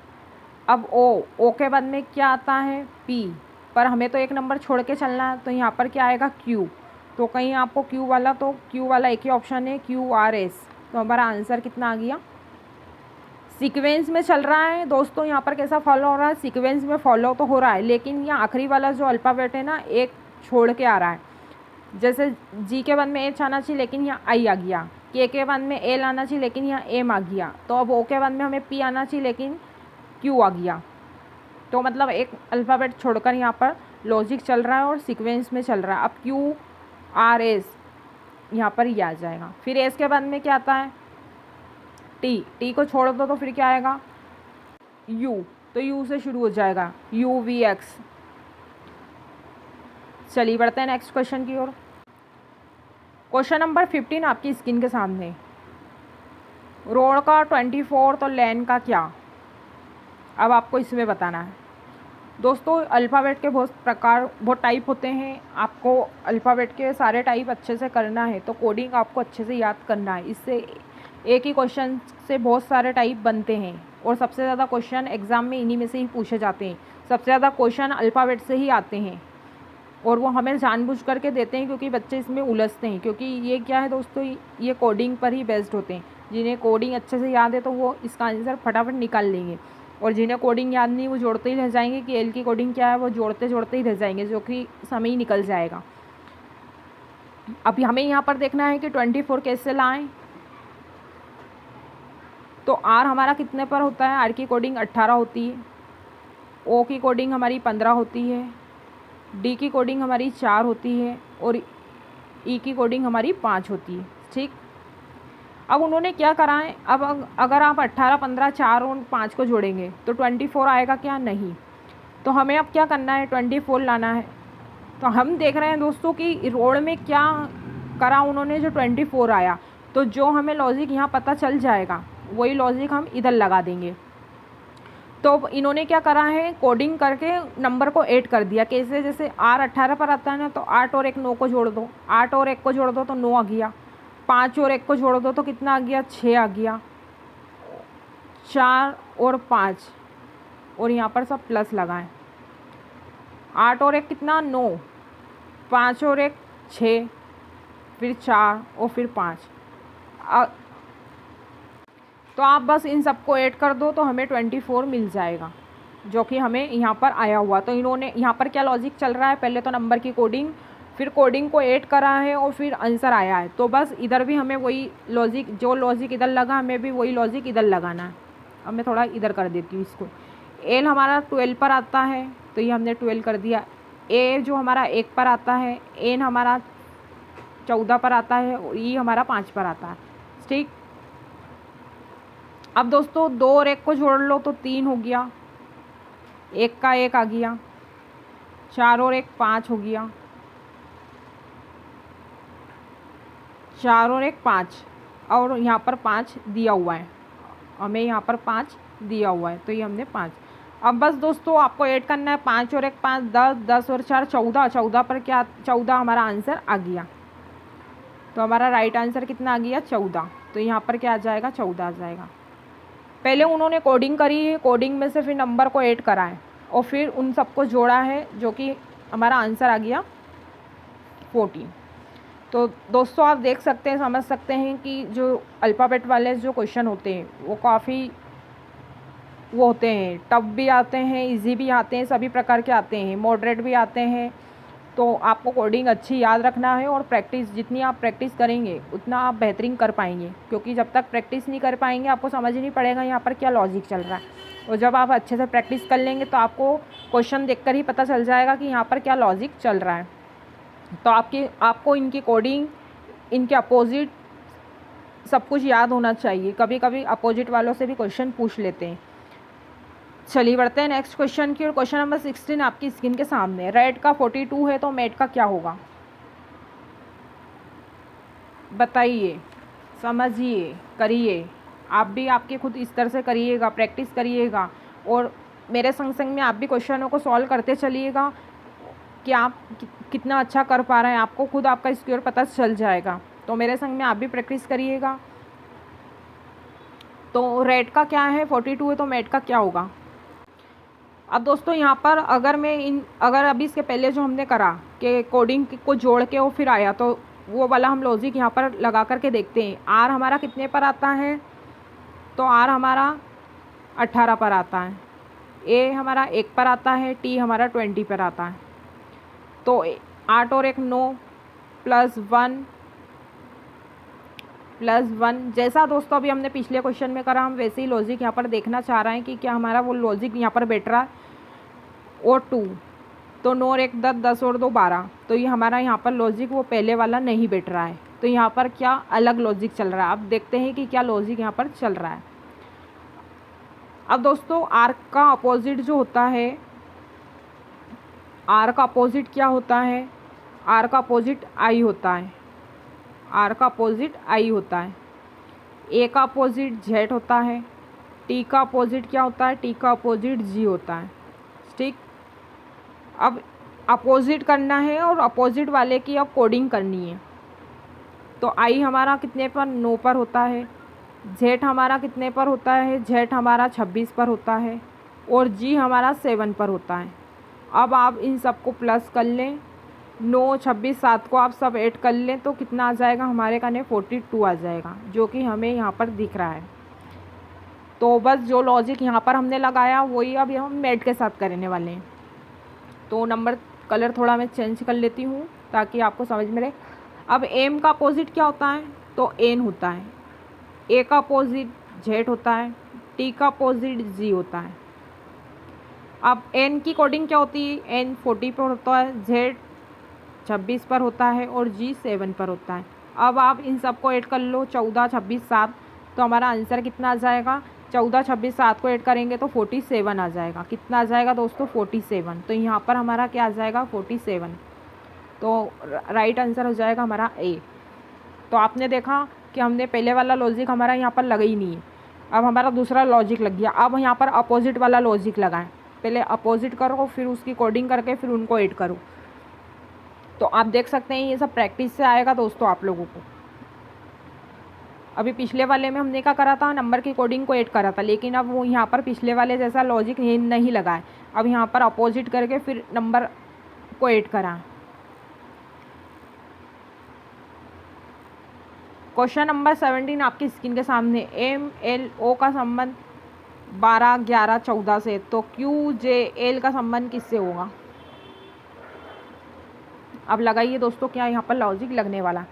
अब ओ के बाद में क्या आता है, पी, पर हमें तो एक नंबर छोड़ के चलना है, तो यहाँ पर क्या आएगा, क्यू। तो कहीं आपको क्यू वाला, तो क्यू वाला एक ही ऑप्शन है, क्यू आर एस। तो हमारा आंसर कितना आ गया, सीक्वेंस में चल रहा है दोस्तों। यहाँ पर कैसा फॉलो हो रहा है, सीक्वेंस में फॉलो तो हो रहा है, लेकिन यहाँ आखिरी वाला जो अल्फ़ाबेट है ना, एक छोड़ के आ रहा है। जैसे जी के बाद में एच आना चाहिए, लेकिन यहाँ आई आ गया। के बाद में एल आना चाहिए, लेकिन यहाँ एम आ गया। तो अब ओ के बाद में हमें पी आना चाहिए, लेकिन क्यू आ गया। तो मतलब एक अल्फ़ाबेट छोड़कर यहाँ पर लॉजिक चल रहा है और सीक्वेंस में चल रहा है। अब क्यू आर एस यहाँ पर ही आ जाएगा। फिर एस के बाद में क्या आता है, टी, टी को छोड़ दो तो फिर क्या आएगा, यू, तो यू से शुरू हो जाएगा, यू वी एक्स। चलिए बढ़ते हैं नेक्स्ट क्वेश्चन की ओर। क्वेश्चन नंबर 15 आपकी स्क्रीन के सामने। रोड का 24 तो लैन का क्या, अब आपको इसमें बताना है। दोस्तों अल्फ़ाबेट के बहुत टाइप होते हैं, आपको अल्फ़ाबेट के सारे टाइप अच्छे से करना है, तो कोडिंग आपको अच्छे से याद करना है। इससे एक ही क्वेश्चन से बहुत सारे टाइप बनते हैं, और सबसे ज़्यादा क्वेश्चन एग्ज़ाम में इन्हीं में से ही पूछे जाते हैं। सबसे ज़्यादा क्वेश्चन अल्फ़ाबेट से ही आते हैं, और वो हमें जानबूझ करके देते हैं, क्योंकि बच्चे इसमें उलझते हैं। क्योंकि ये क्या है दोस्तों, ये कोडिंग पर ही बेस्ड होते हैं। जिन्हें कोडिंग अच्छे से याद है तो वो इसका आंसर फटाफट निकाल लेंगे, और जिन्हें कोडिंग याद नहीं वो जोड़ते ही रह जाएंगे कि एल की कोडिंग क्या है, वो जोड़ते जोड़ते ही रह जाएंगे, जो कि समय ही निकल जाएगा। अभी हमें यहाँ पर देखना है कि 24 कैसे लाएं। तो आर हमारा कितने पर होता है, आर की कोडिंग 18 होती है, ओ की कोडिंग हमारी 15 होती है, डी की कोडिंग हमारी 4 होती है, और ई की कोडिंग हमारी 5 होती है, ठीक। अब उन्होंने क्या करा है, अब अगर आप 18, 15, 4 और 5 को जोड़ेंगे तो 24 आएगा क्या, नहीं। तो हमें अब क्या करना है, 24 लाना है। तो हम देख रहे हैं दोस्तों कि रोड में क्या करा उन्होंने, जो 24 आया, तो जो हमें लॉजिक यहाँ पता चल जाएगा वही लॉजिक हम इधर लगा देंगे। तो इन्होंने क्या करा है, कोडिंग करके नंबर को ऐड कर दिया। कैसे, जैसे आर 18 पर आता है ना, तो 8 और 1 9 को जोड़ दो, 8 और 1 को जोड़ दो तो 9 आ गया, 5 और 1 को जोड़ दो तो कितना आ गया, 6 आ गया, 4 और 5, और यहाँ पर सब प्लस लगाएं। 8 और 1 कितना, 9, 5 और 1 6, फिर 4 और फिर 5। तो आप बस इन सबको ऐड कर दो तो हमें 24 मिल जाएगा, जो कि हमें यहाँ पर आया हुआ। तो इन्होंने यहाँ पर क्या लॉजिक चल रहा है, पहले तो नंबर की कोडिंग, फिर कोडिंग को ऐड करा है, और फिर आंसर आया है। तो बस इधर भी हमें वही लॉजिक, जो लॉजिक इधर लगा हमें भी वही लॉजिक इधर लगाना है। अब मैं थोड़ा इधर कर देती हूँ इसको। एल हमारा 12 पर आता है, तो ये हमने 12 कर दिया। ए जो हमारा 1 पर आता है, एन हमारा 14 पर आता है और ई हमारा 5 पर आता है। ठीक, अब दोस्तों 2 और 1 को जोड़ लो तो 3 हो गया, 1 का 1 आ गया, 4 और 1 5 हो गया, 4 और 1 5, और यहाँ पर 5 दिया हुआ है, हमें यहाँ पर 5 दिया हुआ है, तो ये हमने 5। अब बस दोस्तों आपको ऐड करना है 5 और 1 5, 10, 10 और 4 14, 14 पर क्या 14 हमारा आंसर आ गया। तो हमारा राइट आंसर कितना आ गया 14। तो यहाँ पर क्या आ जाएगा 14 आ जाएगा। पहले उन्होंने कोडिंग करी है, कोडिंग में से फिर नंबर को ऐड करा है और फिर उन सबको जोड़ा है, जो कि हमारा आंसर आ गया 14। तो दोस्तों आप देख सकते हैं, समझ सकते हैं कि जो अल्फ़ाबेट वाले जो क्वेश्चन होते हैं वो काफ़ी वो होते हैं, टफ भी आते हैं, इजी भी आते हैं, सभी प्रकार के आते हैं, मॉडरेट भी आते हैं। तो आपको कोडिंग अच्छी याद रखना है और प्रैक्टिस, जितनी आप प्रैक्टिस करेंगे उतना आप बेहतरीन कर पाएंगे, क्योंकि जब तक प्रैक्टिस नहीं कर पाएंगे आपको समझ ही नहीं पड़ेगा यहाँ पर क्या लॉजिक चल रहा है। और जब आप अच्छे से प्रैक्टिस कर लेंगे तो आपको क्वेश्चन देखकर ही पता चल जाएगा कि यहाँ पर क्या लॉजिक चल रहा है। तो आपको इनकी कोडिंग, इनके अपोजिट सब कुछ याद होना चाहिए। कभी कभी अपोजिट वालों से भी क्वेश्चन पूछ लेते हैं। चलिए बढ़ते हैं नेक्स्ट क्वेश्चन की। और क्वेश्चन नंबर 16 आपकी स्क्रीन के सामने। रेड का 42 है तो मेट का क्या होगा, बताइए, समझिए, करिए। आप भी आपके खुद इस तरह से करिएगा, प्रैक्टिस करिएगा और मेरे संग संग में आप भी क्वेश्चनों को सॉल्व करते चलिएगा कि आप कितना अच्छा कर पा रहे हैं। आपको खुद आपका स्कोर पता चल जाएगा। तो मेरे संग में आप भी प्रैक्टिस करिएगा। तो रेड का क्या है 42 है तो मेट का क्या होगा। अब दोस्तों यहाँ पर अगर अभी इसके पहले जो हमने करा कि कोडिंग को जोड़ के वो फिर आया, तो वो वाला हम लॉजिक यहाँ पर लगा करके देखते हैं। आर हमारा कितने पर आता है, तो आर हमारा 18 पर आता है, ए हमारा 1 पर आता है, टी हमारा 20 पर आता है। तो 8 और 1 9 +1 जैसा दोस्तों अभी हमने पिछले क्वेश्चन में करा, हम वैसे ही लॉजिक यहाँ पर देखना चाह रहे हैं कि क्या हमारा वो लॉजिक यहाँ पर बैठ रहा है। और 2 तो 9 और 1 10, 10 और 2 12, तो ये हमारा यहाँ पर लॉजिक वो पहले वाला नहीं बैठ रहा है। तो यहाँ पर क्या अलग लॉजिक चल रहा है, अब देखते हैं कि क्या लॉजिक यहाँ पर चल रहा है। अब दोस्तों आर का अपोजिट जो होता है, आर का अपोजिट क्या होता है, आर का अपोजिट आई होता है, आर का अपोजिट आई होता है। ए का अपोजिट जेड होता है, टी का अपोजिट क्या होता है, टी का अपोजिट जी होता है। ठीक, अब अपोजिट करना है और अपोजिट वाले की अब कोडिंग करनी है। तो आई हमारा कितने पर 9 पर होता है, जेड हमारा कितने पर होता है, जेड हमारा 26 पर होता है और जी हमारा 7 पर होता है। अब आप इन सबको प्लस कर लें, 9 26 7 को आप सब ऐड कर लें तो कितना आ जाएगा हमारे कने 42 आ जाएगा, जो कि हमें यहाँ पर दिख रहा है। तो बस जो लॉजिक यहाँ पर हमने लगाया वही अब हम मेट के साथ करने वाले हैं। तो नंबर कलर थोड़ा मैं चेंज कर लेती हूँ ताकि आपको समझ में रहे। अब एम का अपोजिट क्या होता है, तो एन होता है, ए का अपोजिट जेड होता है, टी का अपोजिट जी होता है। अब एन की कोडिंग क्या होती है, एन 40 पर होता है, जेड 26 पर होता है और जी 7 पर होता है। अब आप इन सबको ऐड कर लो, 14 26 7, तो हमारा आंसर कितना आ जाएगा, 14 26 7 को ऐड करेंगे तो 47 आ जाएगा। कितना आ जाएगा दोस्तों 47। तो यहाँ पर हमारा क्या आ जाएगा 47। तो राइट आंसर हो जाएगा हमारा ए। तो आपने देखा कि हमने पहले वाला लॉजिक हमारा यहाँ पर लगा ही नहीं है, अब हमारा दूसरा लॉजिक लग गया। अब यहाँ पर अपोजिट वाला लॉजिक लगाएं, पहले अपोजिट करो फिर उसकी कोडिंग करके फिर उनको ऐड करो। तो आप देख सकते हैं ये सब प्रैक्टिस से आएगा दोस्तों आप लोगों को। अभी पिछले वाले में हमने क्या करा था, नंबर की कोडिंग को ऐड करा था, लेकिन अब वो यहाँ पर पिछले वाले जैसा लॉजिक नहीं लगा है। अब यहाँ पर अपोजिट करके फिर नंबर को ऐड करा। क्वेश्चन नंबर 17 आपकी स्क्रीन के सामने। एम एल ओ का संबंध 12 11 14 से, तो क्यू जे एल का संबंध किससे होगा। अब लगाइए दोस्तों क्या यहाँ पर लॉजिक लगने वाला।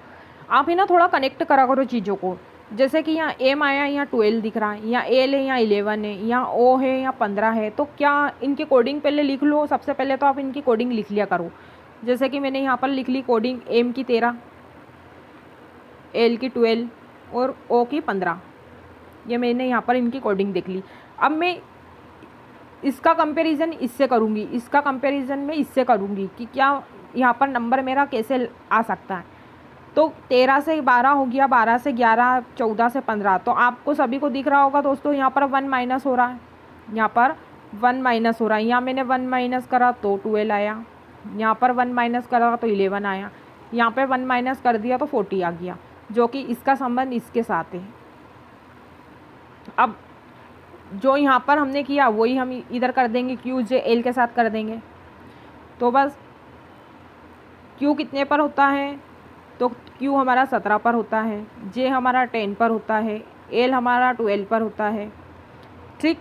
आप ही ना थोड़ा कनेक्ट करा करो चीज़ों को, जैसे कि यहाँ एम आया, यहाँ 12 दिख रहा है, यहाँ एल है, यहाँ 11 है, यहाँ ओ है, यहाँ 15 है। तो क्या इनकी कोडिंग पहले लिख लो। सबसे पहले तो आप इनकी कोडिंग लिख लिया करो। जैसे कि मैंने यहाँ पर लिख ली कोडिंग, एम की 13, एल की 12 और ओ की 15। ये मैंने यहाँ पर इनकी कोडिंग देख ली। अब मैं इसका कंपैरिजन इससे करूँगी, इसका कंपैरिजन मैं इससे करूँगी कि क्या यहाँ पर नंबर मेरा कैसे आ सकता है। तो 13 से 12 हो गया, 12 से 11, 14 से 15। तो आपको सभी को दिख रहा होगा दोस्तों, यहाँ पर 1 माइनस हो रहा है, यहाँ पर 1 माइनस हो रहा है। यहाँ मैंने 1 माइनस करा तो 12 आया, यहाँ पर 1 माइनस करा तो 11 आया, यहाँ पर 1 माइनस कर दिया तो 40 आ गया, जो कि इसका संबंध इसके साथ है। अब जो यहाँ पर हमने किया वही हम इधर कर देंगे, क्यू जे एल के साथ कर देंगे। तो बस क्यू कितने पर होता है, तो क्यू हमारा 17 पर होता है, जे हमारा 10 पर होता है, एल हमारा 12 पर होता है। ठीक,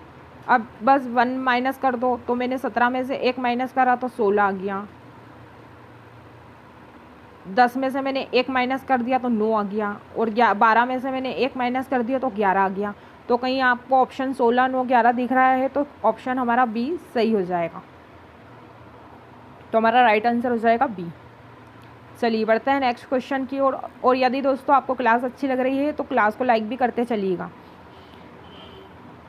अब बस 1 माइनस कर दो। तो मैंने 17 में से 1 माइनस करा तो 16 आ गया, 10 में से मैंने 1 माइनस कर दिया तो 9 आ गया, और 12 में से मैंने 1 माइनस कर दिया तो 11 आ गया। तो कहीं आपको ऑप्शन 16, 9, 11 दिख रहा है तो ऑप्शन हमारा बी सही हो जाएगा। तो हमारा राइट आंसर हो जाएगा बी। चलिए बढ़ते हैं नेक्स्ट क्वेश्चन की ओर। और यदि दोस्तों आपको क्लास अच्छी लग रही है तो क्लास को लाइक भी करते चलिएगा।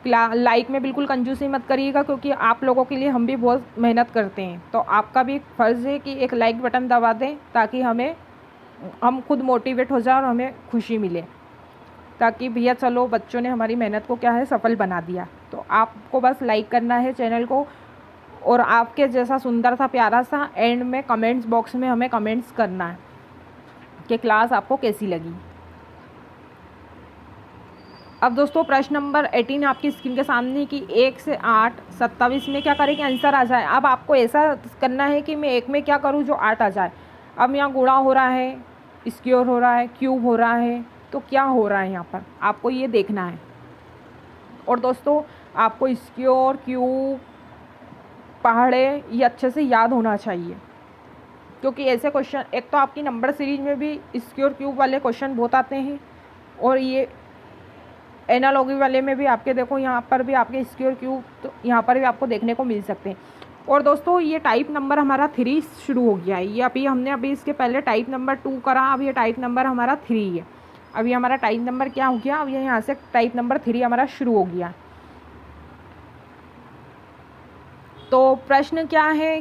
लाइक में बिल्कुल कंजूसी मत करिएगा, क्योंकि आप लोगों के लिए हम भी बहुत मेहनत करते हैं। तो आपका भी फ़र्ज़ है कि एक लाइक बटन दबा दें, ताकि हम खुद मोटिवेट हो जाए और हमें खुशी मिले, ताकि भैया चलो बच्चों ने हमारी मेहनत को क्या है सफल बना दिया। तो आपको बस लाइक करना है चैनल को, और आपके जैसा सुंदर सा प्यारा सा एंड में कमेंट्स बॉक्स में हमें कमेंट्स करना है कि क्लास आपको कैसी लगी। अब दोस्तों प्रश्न नंबर 18 आपकी स्क्रीन के सामने कि 1 से 8, 27 में क्या करें कि आंसर आ जाए। अब आपको ऐसा करना है कि मैं 1 में क्या करूं जो 8 आ जाए। अब यहाँ गुणा हो रहा है, स्क्वायर हो रहा है, क्यूब हो रहा है, तो क्या हो रहा है यहाँ पर आपको ये देखना है। और दोस्तों आपको स्क्वायर, क्यूब, पहाड़े ये अच्छे से याद होना चाहिए, क्योंकि ऐसे क्वेश्चन एक तो आपकी नंबर सीरीज में भी स्क्वायर क्यूब वाले क्वेश्चन बहुत आते हैं, और ये एनालॉजी वाले में भी आपके देखो यहाँ पर भी आपके स्क्वायर क्यूब तो यहाँ पर भी आपको देखने को मिल सकते हैं। और दोस्तों ये टाइप नंबर हमारा 3 शुरू हो गया है। ये अभी इसके पहले टाइप नंबर 2 करा, अब ये टाइप नंबर हमारा 3 है। अभी हमारा टाइप नंबर क्या हो गया, अब ये यहाँ से टाइप नंबर 3 हमारा शुरू हो गया। तो प्रश्न क्या है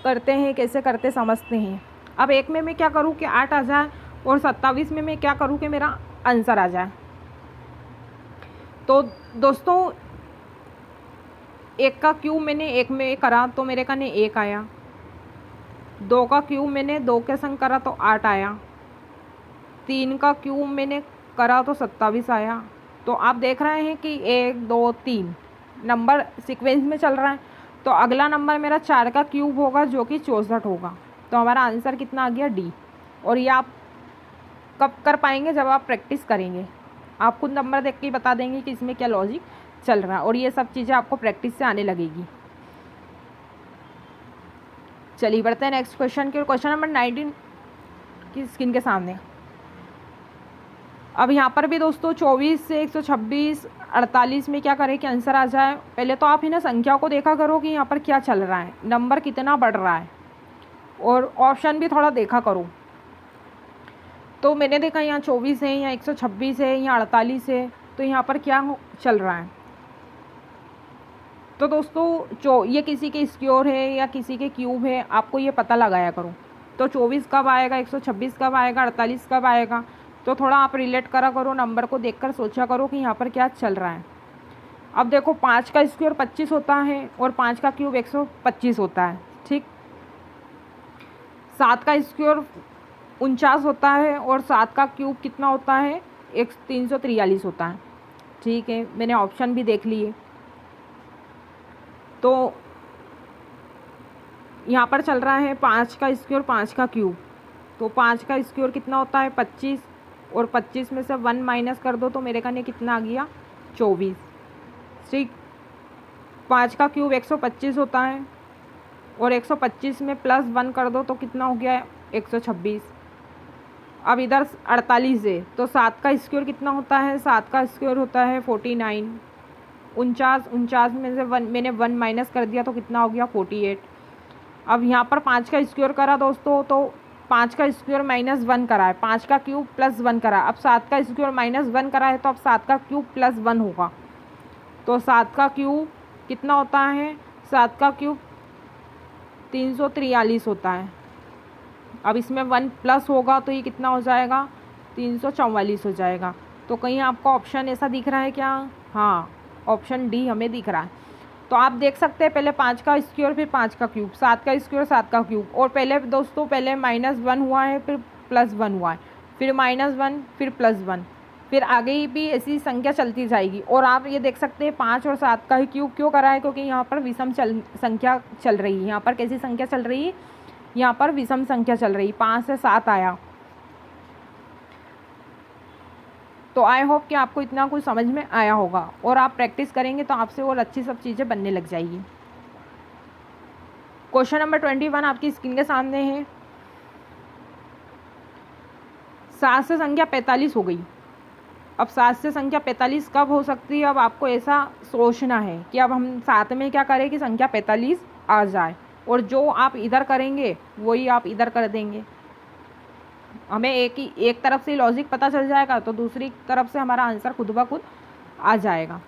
करते हैं, कैसे करते समझते हैं। अब 1 में मैं क्या करूँ कि 8 आ जाए, और 27 में मैं क्या करूँ कि मेरा आंसर आ जाए। तो दोस्तों 1 का क्यूब मैंने 1 में करा तो मेरे का ने 1 आया, 2 का क्यूब मैंने 2 के संग करा तो 8 आया, 3 का क्यूब मैंने करा तो 27 आया। तो आप देख रहे हैं कि 1, 2, 3 नंबर सीक्वेंस में चल रहा है। तो अगला नंबर मेरा 4 का क्यूब होगा, जो कि 64 होगा। तो हमारा आंसर कितना आ गया, डी। और ये आप कब कर पाएंगे, जब आप प्रैक्टिस करेंगे। आप खुद नंबर देख के ही बता देंगे कि इसमें क्या लॉजिक चल रहा है, और ये सब चीज़ें आपको प्रैक्टिस से आने लगेगी। चलिए बढ़ते हैं नेक्स्ट क्वेश्चन की। क्वेश्चन नंबर 19 की स्क्रीन के सामने। अब यहाँ पर भी दोस्तों 24 से 126, 48 में क्या करें कि आंसर आ जाए। पहले तो आप ना संख्या को देखा करो कि यहाँ पर क्या चल रहा है, नंबर कितना बढ़ रहा है, और ऑप्शन भी थोड़ा देखा करो। तो मैंने देखा यहाँ 24 है, यहाँ 126 है, यहाँ 48 है, तो यहाँ पर क्या चल रहा है। तो दोस्तों ये किसी के स्क्वायर है या किसी के क्यूब है, आपको ये पता लगाया करो। तो 24 कब आएगा, 126 कब आएगा, 48 कब आएगा, तो थोड़ा आप रिलेट करा करो, नंबर को देखकर सोचा करो कि यहाँ पर क्या चल रहा है। अब देखो 5 का स्क्वायर 25 होता है, और 5 का क्यूब 125 होता है। ठीक, 7 का स्क्वायर 49 होता है, और 7 का क्यूब कितना होता है, 343 होता है। ठीक है, मैंने ऑप्शन भी देख लिए। तो यहाँ पर चल रहा है 5 का स्क्वायर 5 का क्यूब। तो 5 का स्क्वायर कितना होता है, 25, और 25 में से 1 माइनस कर दो तो मेरे का ने कितना आ गया, 24। ठीक, 5 का क्यूब 125 होता है, और 125 में +1 कर दो तो कितना हो गया, 126। अब इधर 48 है तो 7 का स्क्वायर कितना होता है, 7 का स्क्वायर होता है 49। 49 में से मैंने 1 माइनस कर दिया तो कितना हो गया 48। अब यहाँ पर 5 का स्क्वायर करा दोस्तों, तो 5 का स्क्वायर माइनस 1 करा है, 5 का क्यूब प्लस 1 करा है। अब 7 का स्क्वायर माइनस 1 करा है तो अब 7 का क्यूब प्लस 1 होगा। तो 7 का क्यूब कितना होता है, 7 का क्यूब 343 होता है। अब इसमें 1 प्लस होगा तो ये कितना हो जाएगा, 344 हो जाएगा। तो कहीं आपको ऑप्शन ऐसा दिख रहा है क्या, हाँ ऑप्शन डी हमें दिख रहा है। तो आप देख सकते हैं पहले 5 का स्क्वायर फिर 5 का क्यूब, 7 का स्क्वायर 7 का क्यूब, और पहले दोस्तों पहले -1 हुआ है फिर +1 हुआ है, फिर -1 फिर +1, फिर आगे भी ऐसी संख्या चलती जाएगी। और आप ये देख सकते हैं 5 और 7 का ही क्यूब क्यों करा है, क्योंकि यहाँ पर विषम संख्या चल रही है। यहाँ पर कैसी संख्या चल रही है, यहाँ पर विषम संख्या चल रही, 5 से 7 आया। तो आई होप कि आपको इतना कुछ समझ में आया होगा, और आप प्रैक्टिस करेंगे तो आपसे और अच्छी सब चीज़ें बनने लग जाएगी। क्वेश्चन नंबर 21 आपकी स्क्रीन के सामने है। 7 से संख्या 45 हो गई। अब 7 से संख्या 45 कब हो सकती है, अब आपको ऐसा सोचना है कि अब हम 7 में क्या करें कि संख्या 45 आ जाए, और जो आप इधर करेंगे वही आप इधर कर देंगे। हमें एक तरफ से लॉजिक पता चल जाएगा तो दूसरी तरफ से हमारा आंसर खुद ब खुद आ जाएगा।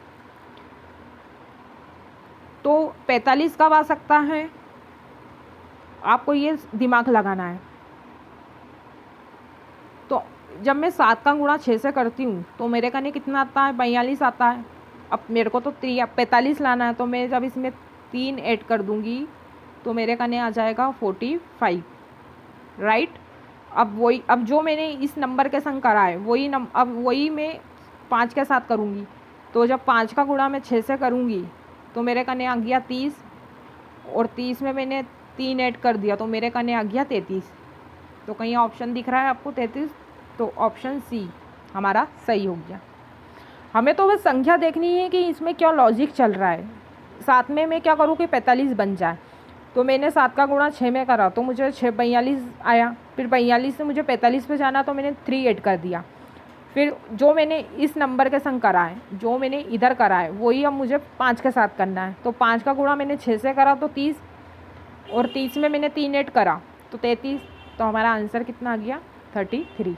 तो 45 कब आ सकता है, आपको ये दिमाग लगाना है। तो जब मैं 7 का गुणा 6 से करती हूँ तो मेरे कने कितना आता है, 42 आता है। अब मेरे को तो 45 लाना है, तो मैं जब इसमें 3 ऐड कर दूँगी तो मेरे कने आ जाएगा 45, राइट। अब जो मैंने इस नंबर के संग करा है अब वही मैं 5 के साथ करूँगी। तो जब 5 का गुणा मैं 6 से करूँगी तो मेरे कने आ गया 30, और 30 में मैंने 3 ऐड कर दिया तो मेरे कने आ गया 33। तो कहीं ऑप्शन दिख रहा है आपको 33, तो ऑप्शन सी हमारा सही हो गया। हमें तो बस संख्या देखनी है कि इसमें क्या लॉजिक चल रहा है। साथ में मैं क्या करूँ कि 45 बन जाए। तो मैंने 7 का गुणा 6 में करा तो मुझे 42 आया, फिर 42 से मुझे 45 पे जाना तो मैंने 3 ऐड कर दिया। फिर जो मैंने इस नंबर के संग करा है, जो मैंने इधर करा है, वही अब मुझे 5 के साथ करना है। तो 5 का गुणा मैंने 6 से करा तो 30, और 30 में मैंने 3 ऐड करा तो 33। तो हमारा आंसर कितना आ गया, 33।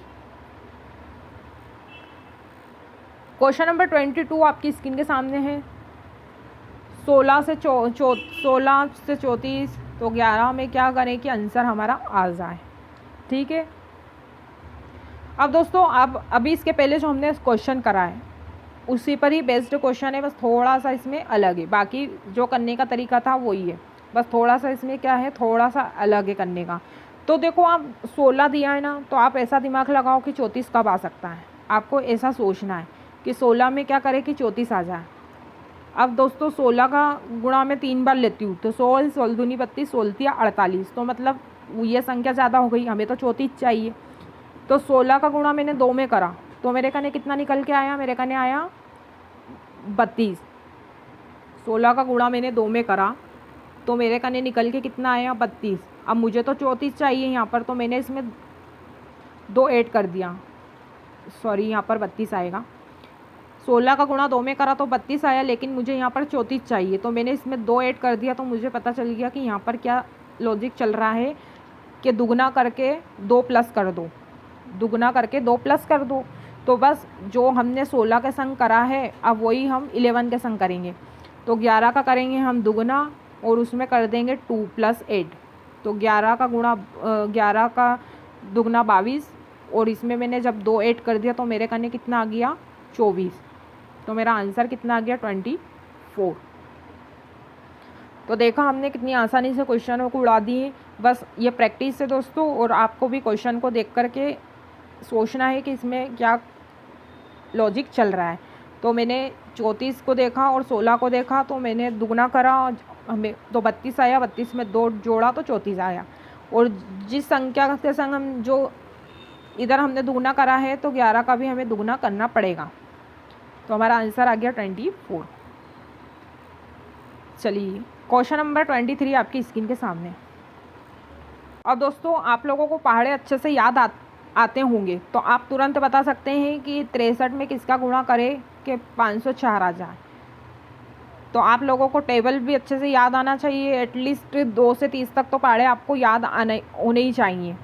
क्वेश्चन नंबर 22 आपकी स्क्रीन के सामने है। 16 से 34, तो 11 में क्या करें कि आंसर हमारा आ जाए, ठीक है। अब दोस्तों अभी इसके पहले जो हमने क्वेश्चन करा है उसी पर ही बेस्ड क्वेश्चन है, बस थोड़ा सा इसमें अलग है। बाकी जो करने का तरीका था वही है, बस थोड़ा सा इसमें क्या है, थोड़ा सा अलग है करने का। तो देखो आप 16 दिया है ना, तो आप ऐसा दिमाग लगाओ कि 34 कब आ सकता है। आपको ऐसा सोचना है कि 16 में क्या करें कि 34 आ जाए। अब दोस्तों 16 का गुणा मैं 3 बार लेती हूँ, तो 16 16 दूनी 32, 16 48, तो मतलब ये संख्या ज़्यादा हो गई, हमें तो 34 चाहिए। तो 16 का गुणा मैंने 2 में करा तो मेरे कने कितना निकल के आया, मेरे कने आया 32। 16 का गुणा मैंने 2 में करा तो मेरे कने निकल के कितना आया, 32। अब मुझे तो 34 चाहिए यहाँ पर, तो मैंने इसमें 2 ऐड कर दिया, सॉरी यहाँ पर 32 आएगा। 16 का गुणा 2 में करा तो 32 आया, लेकिन मुझे यहाँ पर 34 चाहिए, तो मैंने इसमें 2 ऐड कर दिया। तो मुझे पता चल गया कि यहाँ पर क्या लॉजिक चल रहा है कि दुगना करके 2 प्लस कर दो, दुगना करके 2 प्लस कर दो। तो बस जो हमने 16 के संग करा है अब वही हम 11 के संग करेंगे। तो 11 का करेंगे हम दुगना और उसमें कर देंगे 2 + 8। तो 11 का दुगना 22, और इसमें मैंने जब 2 ऐड कर दिया तो मेरे कने कितना आ गया, 24। तो मेरा आंसर कितना आ गया, 24। तो देखा हमने कितनी आसानी से क्वेश्चनों को उड़ा दिए। बस ये प्रैक्टिस है दोस्तों, और आपको भी क्वेश्चन को देख करके सोचना है कि इसमें क्या लॉजिक चल रहा है। तो मैंने 34 को देखा और 16 को देखा, तो मैंने दुगना करा, हमें तो 32 आया, 32 में 2 जोड़ा तो 34 आया। और जिस संख्या के संग हम जो इधर हमने दुगना करा है तो 11 का भी हमें दुगना करना पड़ेगा। तो हमारा आंसर आ गया 24। चलिए क्वेश्चन नंबर 23 आपकी स्क्रीन के सामने। अब दोस्तों आप लोगों को पहाड़े अच्छे से याद आते होंगे तो आप तुरंत बता सकते हैं कि 63 में किसका गुणा करें कि 504 आ जाए। तो आप लोगों को टेबल भी अच्छे से याद आना चाहिए, एटलीस्ट 2 से 30 तक तो पहाड़े आपको याद आने होने ही चाहिए,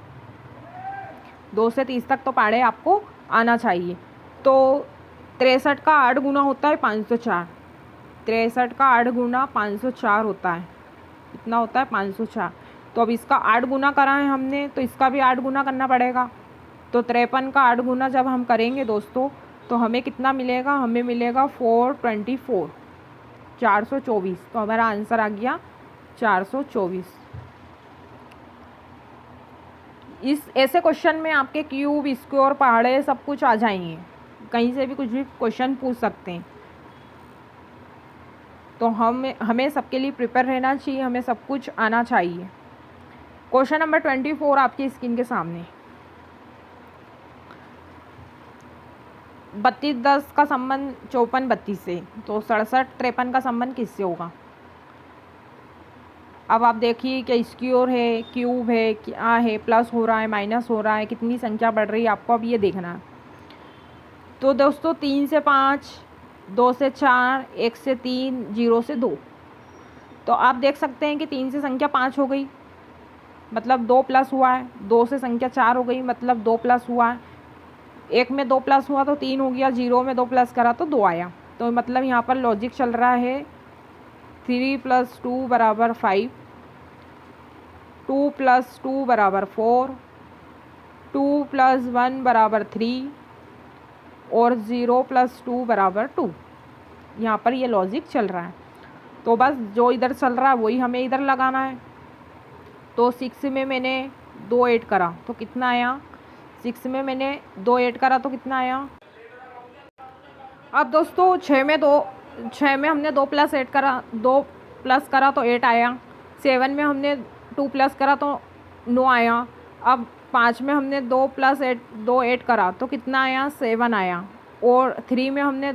2 से 30 तक तो पहाड़े आपको आना चाहिए। तो 63 का 8 गुना होता है 504, 63 का 8 गुना 504 होता है, कितना होता है 504। तो अब इसका 8 गुना करा है हमने तो इसका भी 8 गुना करना पड़ेगा। तो 53 का 8 गुना जब हम करेंगे दोस्तों तो हमें कितना मिलेगा, हमें मिलेगा 424, 424। तो हमारा आंसर आ गया 424। इस ऐसे क्वेश्चन में आपके क्यूब, स्क्वायर, पहाड़े सब कुछ आ जाएंगे, कहीं से भी कुछ भी क्वेश्चन पूछ सकते हैं। तो हमें सबके लिए प्रिपेयर रहना चाहिए, हमें सब कुछ आना चाहिए। क्वेश्चन नंबर 24 आपकी स्क्रीन के सामने। 32 10 का संबंध 54 32 से, तो 67 53 का संबंध किससे होगा। अब आप देखिए कि स्क्वायर है, क्यूब है, क्या है, प्लस हो रहा है, माइनस हो रहा है, कितनी संख्या बढ़ रही है, आपको अब ये देखना है। तो दोस्तों 3 से 5, 2 से 4, 1 से 3, 0 से 2। तो आप देख सकते हैं कि 3 से संख्या 5 हो गई, मतलब 2 प्लस हुआ है, 2 से संख्या 4 हो गई, मतलब 2 प्लस हुआ है, 1 में 2 प्लस हुआ तो 3 हो गया, 0 में 2 प्लस करा तो 2 आया। तो मतलब यहाँ पर लॉजिक चल रहा है 3 + 2 = 5, 2 + 2 = 4, 2 + 1 = 3 और 0 + 2 = 2। यहाँ पर ये लॉजिक चल रहा है। तो बस जो इधर चल रहा है वही हमें इधर लगाना है। तो 6 में मैंने 2 ऐड करा तो कितना आया, 6 में मैंने 2 ऐड करा तो कितना आया। अब दोस्तों 6 में हमने 2 प्लस ऐड करा, 2 प्लस करा तो 8 आया। 7 में हमने 2 प्लस करा तो 9 आया। अब 5 में हमने 2 ऐड करा तो कितना आया, 7 आया। और 3 में हमने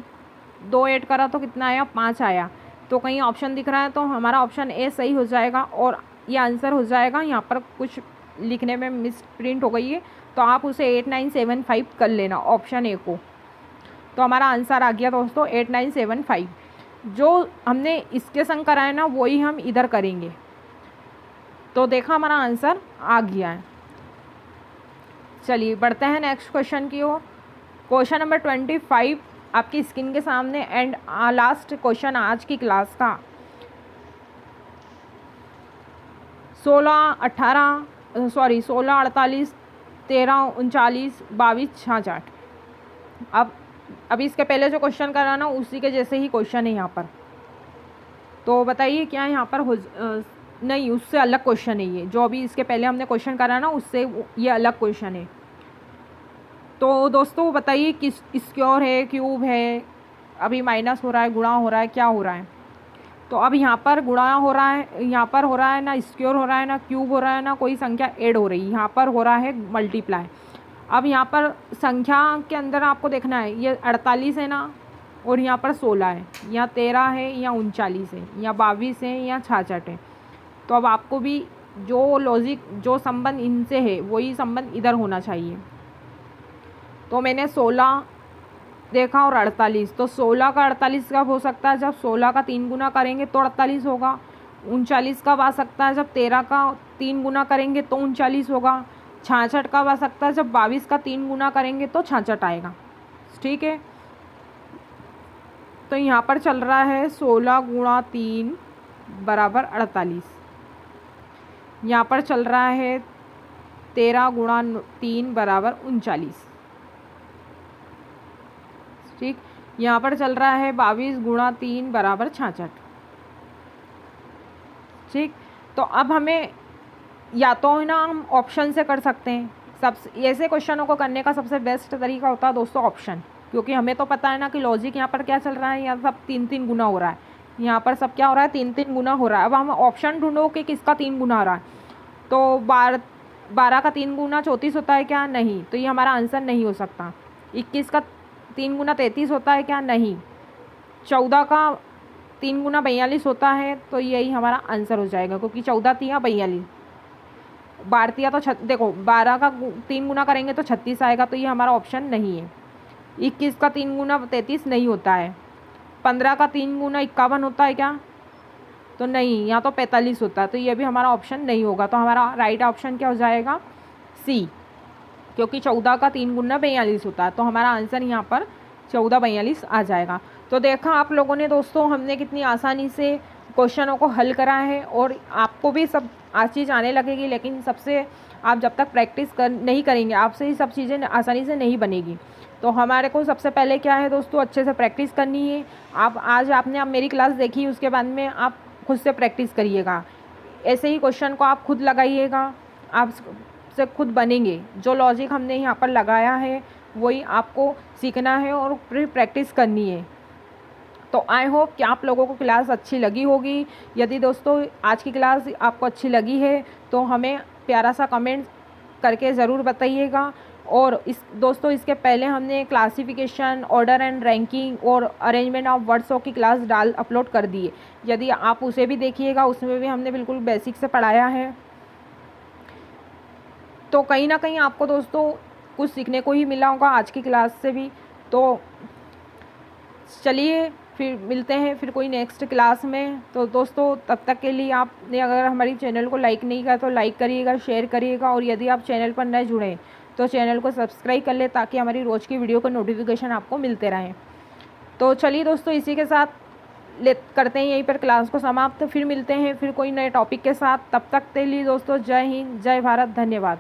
2 ऐड करा तो कितना आया, 5 आया। तो कहीं ऑप्शन दिख रहा है तो हमारा ऑप्शन ए सही हो जाएगा और ये आंसर हो जाएगा। यहाँ पर कुछ लिखने में मिस प्रिंट हो गई है तो आप उसे 8975 कर लेना, ऑप्शन ए को। तो हमारा आंसर आ गया दोस्तों 8975। जो हमने इसके संग करा है ना वही हम इधर करेंगे। तो देखा हमारा आंसर आ गया है। चलिए बढ़ते हैं नेक्स्ट क्वेश्चन की ओर। क्वेश्चन नंबर 25 आपकी स्क्रीन के सामने एंड लास्ट क्वेश्चन आज की क्लास का। 16 48 13 39 22 66। अब अभी इसके पहले जो क्वेश्चन करा ना उसी के जैसे ही क्वेश्चन है यहाँ पर। तो बताइए क्या यहाँ पर नहीं, उससे अलग क्वेश्चन है ये। जो अभी इसके पहले हमने क्वेश्चन करा ना उससे ये अलग क्वेश्चन है। तो दोस्तों बताइए किस स्क्वायर है, क्यूब है, अभी माइनस हो रहा है, गुणा हो रहा है, क्या हो रहा है। तो अब यहाँ पर गुणा हो रहा है, यहाँ पर हो रहा है ना स्क्वायर हो रहा है, ना क्यूब हो रहा है, ना कोई संख्या ऐड हो रही है, यहाँ पर हो रहा है मल्टीप्लाई। अब यहाँ पर संख्या के अंदर आपको देखना है, ये 48 है ना और यहाँ पर 16 है, यहाँ 13 है, यहाँ 39 है, यहाँ 22 है, यहाँ 66 है। तो अब आपको भी जो लॉजिक, जो संबंध इनसे है वही संबंध इधर होना चाहिए। तो मैंने 16 देखा और 48, तो 16 का 48 कब हो सकता है, जब 16 का 3 गुना करेंगे तो 48 होगा। 39 कब आ सकता है, जब 13 का 3 गुना करेंगे तो 39 होगा। 66 कब आ सकता है, जब 22 का 3 गुना करेंगे तो 66 आएगा। ठीक है, तो यहाँ पर चल रहा है 16 × 3 = 48। यहाँ पर चल रहा है 13 × 3 = 39। ठीक, यहाँ पर चल रहा है 22 × 3 = 66। ठीक, तो अब हमें या तो है ना हम ऑप्शन से कर सकते हैं। ऐसे क्वेश्चनों को करने का सबसे बेस्ट तरीका होता है दोस्तों ऑप्शन, क्योंकि हमें तो पता है ना कि लॉजिक यहाँ पर क्या चल रहा है, यहाँ सब 3 गुना हो रहा है, यहाँ पर सब क्या हो रहा है 3 गुना हो रहा है। अब हम ऑप्शन ढूंढो कि किसका 3 गुना हो रहा है। तो 12 का 3 गुना 34 होता है क्या, नहीं, तो ये हमारा आंसर नहीं हो सकता। 21 का 3 गुना 33 होता है क्या, नहीं। 14 का 3 गुना 42 होता है, तो यही हमारा आंसर हो जाएगा, क्योंकि 14 3 42। भारतीय तो देखो 12 का 3 गुना करेंगे तो 36 आएगा, तो ये हमारा ऑप्शन नहीं है। 21 का 3 गुना 33 नहीं होता है। 15 का 3 गुना 51 होता है क्या? तो नहीं, यहाँ तो 45 होता है, तो ये भी हमारा ऑप्शन नहीं होगा। तो हमारा राइट ऑप्शन क्या हो जाएगा? सी, क्योंकि 14 का 3 गुना 42 होता है, तो हमारा आंसर यहाँ पर 14 42 आ जाएगा। तो देखा आप लोगों ने दोस्तों, हमने कितनी आसानी से क्वेश्चनों को हल करा है, और आपको भी सब आज चीज़ आने लगेगी, लेकिन सबसे आप जब तक प्रैक्टिस नहीं करेंगे आपसे ही सब चीज़ें आसानी से नहीं बनेगी। तो हमारे को सबसे पहले क्या है दोस्तों, अच्छे से प्रैक्टिस करनी है। आपने मेरी क्लास देखी, उसके बाद में आप खुद से प्रैक्टिस करिएगा। ऐसे ही क्वेश्चन को आप खुद लगाइएगा, आप से खुद बनेंगे। जो लॉजिक हमने यहाँ पर लगाया है वही आपको सीखना है और फिर प्रैक्टिस करनी है। तो आई होप कि आप लोगों को क्लास अच्छी लगी होगी। यदि दोस्तों आज की क्लास आपको अच्छी लगी है तो हमें प्यारा सा कमेंट करके ज़रूर बताइएगा। और दोस्तों इसके पहले हमने क्लासिफिकेशन, ऑर्डर एंड रैंकिंग और अरेंजमेंट ऑफ वर्ड्सों की क्लास अपलोड कर दी है। यदि आप उसे भी देखिएगा, उसमें भी हमने बिल्कुल बेसिक से पढ़ाया है। तो कहीं ना कहीं आपको दोस्तों कुछ सीखने को ही मिला होगा आज की क्लास से भी। तो चलिए फिर मिलते हैं फिर कोई नेक्स्ट क्लास में। तो दोस्तों तब तक के लिए आपने अगर हमारी चैनल को लाइक नहीं किया तो लाइक करिएगा, शेयर करिएगा, और यदि आप चैनल पर नए जुड़े तो चैनल को सब्सक्राइब कर ले, ताकि हमारी रोज़ की वीडियो का नोटिफिकेशन आपको मिलते रहें। तो चलिए दोस्तों इसी के साथ करते हैं यहीं पर क्लास को समाप्त। फिर मिलते हैं फिर कोई नए टॉपिक के साथ। तब तक के लिए दोस्तों जय हिंद, जय भारत, धन्यवाद।